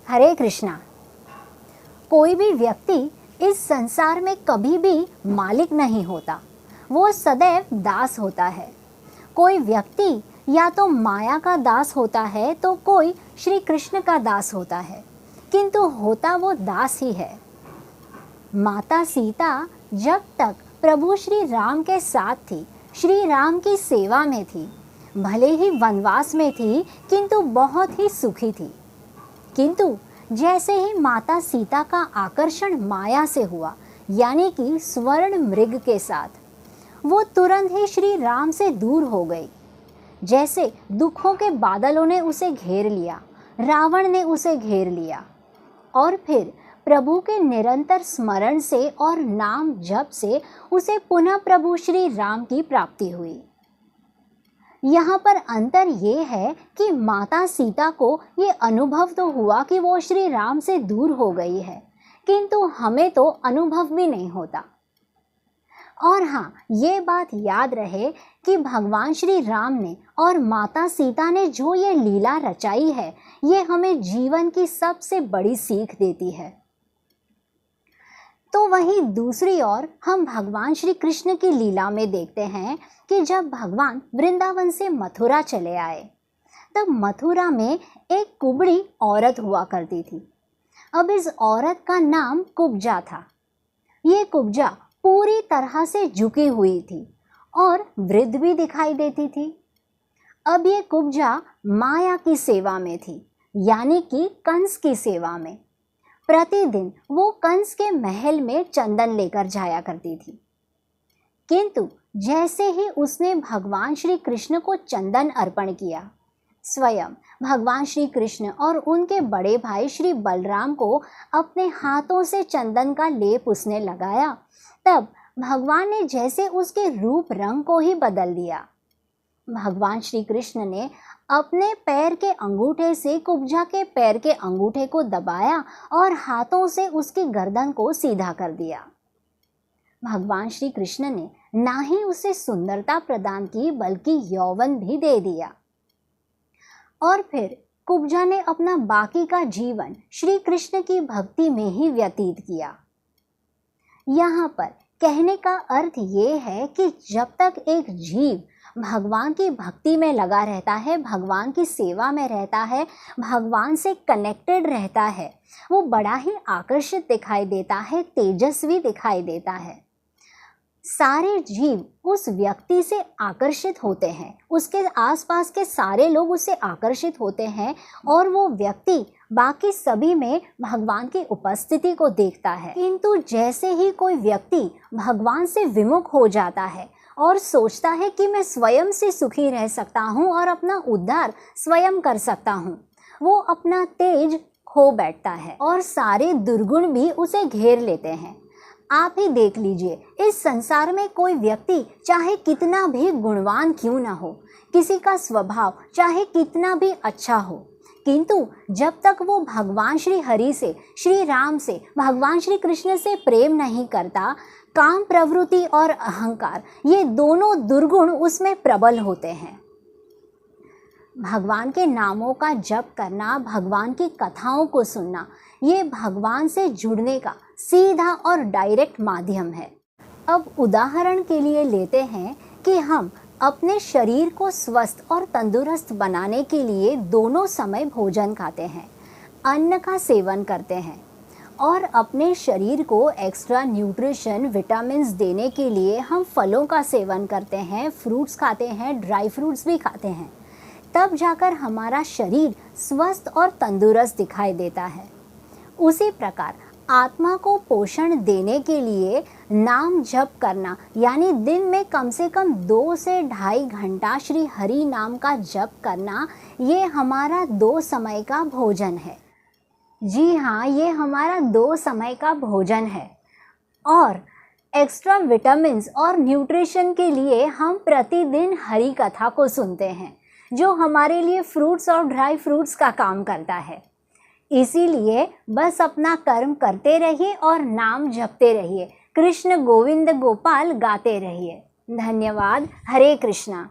हरे कृष्णा। कोई भी व्यक्ति इस संसार में कभी भी मालिक नहीं होता, वो सदैव दास होता है। कोई व्यक्ति या तो माया का दास होता है तो कोई श्री कृष्ण का दास होता है, किंतु होता वो दास ही है। माता सीता जब तक प्रभु श्री राम के साथ थी, श्री राम की सेवा में थी, भले ही वनवास में थी किंतु बहुत ही सुखी थी। किंतु जैसे ही माता सीता का आकर्षण माया से हुआ, यानी कि स्वर्ण मृग के साथ, वो तुरंत ही श्री राम से दूर हो गई। जैसे दुखों के बादलों ने उसे घेर लिया, रावण ने उसे घेर लिया, और फिर प्रभु के निरंतर स्मरण से और नाम जप से उसे पुनः प्रभु श्री राम की प्राप्ति हुई। यहाँ पर अंतर ये है कि माता सीता को ये अनुभव तो हुआ कि वो श्री राम से दूर हो गई है, किंतु हमें तो अनुभव भी नहीं होता। और हाँ, ये बात याद रहे कि भगवान श्री राम ने और माता सीता ने जो ये लीला रचाई है, ये हमें जीवन की सबसे बड़ी सीख देती है। तो वहीं दूसरी ओर हम भगवान श्री कृष्ण की लीला में देखते हैं कि जब भगवान वृंदावन से मथुरा चले आए, तब मथुरा में एक कुबड़ी औरत हुआ करती थी। अब इस औरत का नाम कुब्जा था। ये कुब्जा पूरी तरह से झुकी हुई थी और वृद्ध भी दिखाई देती थी। अब ये कुब्जा माया की सेवा में थी, यानी कि कंस की सेवा में। प्रतिदिन वो कंस के महल में चंदन लेकर जाया करती थी। किंतु जैसे ही उसने भगवान श्री कृष्ण को चंदन अर्पण किया, स्वयं भगवान श्री कृष्ण और उनके बड़े भाई श्री बलराम को अपने हाथों से चंदन का लेप उसने लगाया, तब भगवान ने जैसे उसके रूप रंग को ही बदल दिया। भगवान श्री कृष्ण ने अपने पैर के अंगूठे से कुब्जा के पैर के अंगूठे को दबाया और हाथों से उसकी गर्दन को सीधा कर दिया। भगवान श्री कृष्ण ने ना ही उसे सुंदरता प्रदान की, बल्कि यौवन भी दे दिया। और फिर कुब्जा ने अपना बाकी का जीवन श्री कृष्ण की भक्ति में ही व्यतीत किया। यहाँ पर कहने का अर्थ ये है कि जब तक एक जीव भगवान की भक्ति में लगा रहता है, भगवान की सेवा में रहता है, भगवान से कनेक्टेड रहता है, वो बड़ा ही आकर्षित दिखाई देता है, तेजस्वी दिखाई देता है। सारे जीव उस व्यक्ति से आकर्षित होते हैं, उसके आसपास के सारे लोग उससे आकर्षित होते हैं, और वो व्यक्ति बाकी सभी में भगवान की उपस्थिति को देखता है। किंतु जैसे ही कोई व्यक्ति भगवान से विमुख हो जाता है और सोचता है कि मैं स्वयं से सुखी रह सकता हूँ और अपना उद्धार स्वयं कर सकता हूँ, वो अपना तेज खो बैठता है और सारे दुर्गुण भी उसे घेर लेते हैं। आप ही देख लीजिए, इस संसार में कोई व्यक्ति चाहे कितना भी गुणवान क्यों ना हो, किसी का स्वभाव चाहे कितना भी अच्छा हो, किंतु जब तक वो भगवान श्री हरि से, श्री राम से, भगवान श्री कृष्ण से प्रेम नहीं करता, काम प्रवृत्ति और अहंकार, ये दोनों दुर्गुण उसमें प्रबल होते हैं। भगवान के नामों का जप करना, भगवान की कथाओं को सुनना, ये भगवान से जुड़ने का सीधा और डायरेक्ट माध्यम है। अब उदाहरण के लिए लेते हैं कि हम अपने शरीर को स्वस्थ और तंदुरुस्त बनाने के लिए दोनों समय भोजन खाते हैं, अन्न का सेवन करते हैं, और अपने शरीर को एक्स्ट्रा न्यूट्रिशन, विटामिन्स देने के लिए हम फलों का सेवन करते हैं, फ्रूट्स खाते हैं, ड्राई फ्रूट्स भी खाते हैं। तब जाकर हमारा शरीर स्वस्थ और तंदुरुस्त दिखाई देता है। उसी प्रकार आत्मा को पोषण देने के लिए नाम जप करना, यानी दिन में कम से कम 2 से ढाई घंटा श्री हरि नाम का जप करना, ये हमारा 2 समय का भोजन है। जी हाँ, ये हमारा 2 समय का भोजन है। और एक्स्ट्रा विटामिन्स और न्यूट्रिशन के लिए हम प्रतिदिन हरि कथा को सुनते हैं, जो हमारे लिए फ्रूट्स और ड्राई फ्रूट्स का काम करता है। इसीलिए बस अपना कर्म करते रहिए और नाम जपते रहिए, कृष्ण गोविंद गोपाल गाते रहिए। धन्यवाद। हरे कृष्णा।